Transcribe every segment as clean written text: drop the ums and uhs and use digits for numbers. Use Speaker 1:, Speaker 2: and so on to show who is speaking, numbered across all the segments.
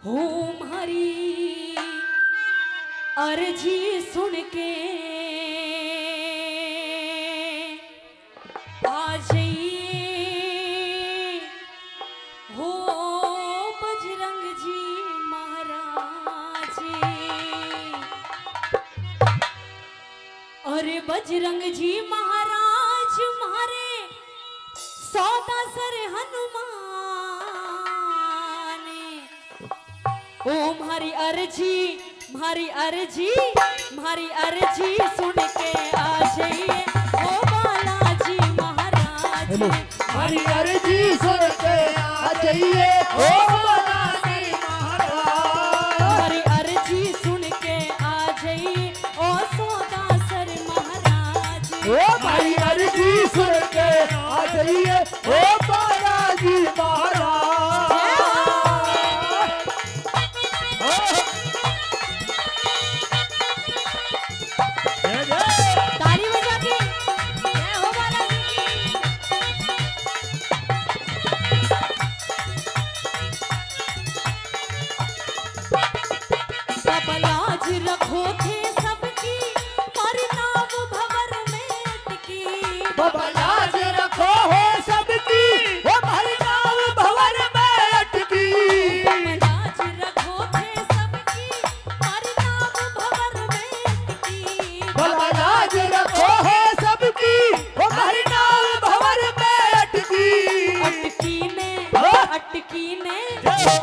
Speaker 1: हमारी अर्जी सुन के आ जाइए हो बजरंग जी महाराज। अरे बजरंग जी महाराज मारे सौदा सर हनुमान। ओ मारी अर्जी सुन के आ जाइए ओ बालाजी महाराज।
Speaker 2: हमारी अर्जी सुन के आ जाइए ओ बालाजी महाराज।
Speaker 1: हमारी अर्जी सुन के आ जाइए ओ सौदासर महाराज।
Speaker 2: ओ हमारी अर्जी सुन के आ जाइए ओ बालाजी महाराज।
Speaker 1: ताली बजा के जय हो बालाजी की। सब लाज रखो थे सबकी पर नाव भंवर में अटकी।
Speaker 2: बाबा लाज रखो हो सबकी ओ हमारी नाव भंवर में अटकी।
Speaker 1: लाज रखो थे सबकी पर नाव भंवर में अटकी।
Speaker 2: बाबा लाज रखो हो सबकी ओ हमारी नाव भंवर में अटकी।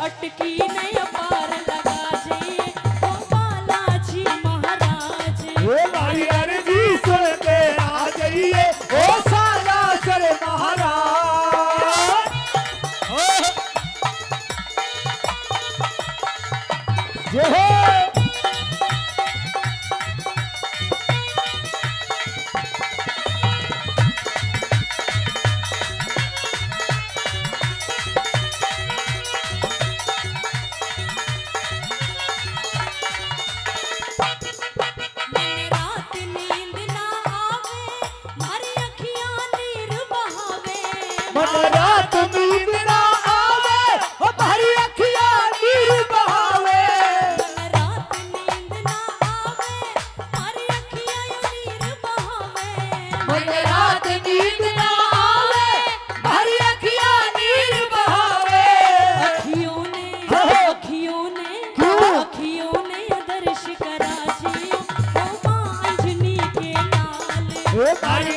Speaker 1: अटकी ने अपार लगा जाइए ओ बालाजी महाराज।
Speaker 2: ओ हमारी अर्जी सुन के आ जाइए ओ सालासर महाराज। जय हो।
Speaker 1: दिन रात नींद ना आवे मारी अखियां नीर बहावे।
Speaker 2: मन रात नींद ना आवे ओ हमारी अखियां नीर बहावे।
Speaker 1: दिन रात नींद ना आवे मारी अखियां नीर बहावे।
Speaker 2: मन रात नींद ना आवे हमारी अखियां नीर बहावे।
Speaker 1: अखियों ने दर्श करा जी ओ मां अंजनी के नाल।
Speaker 2: ओ हमारी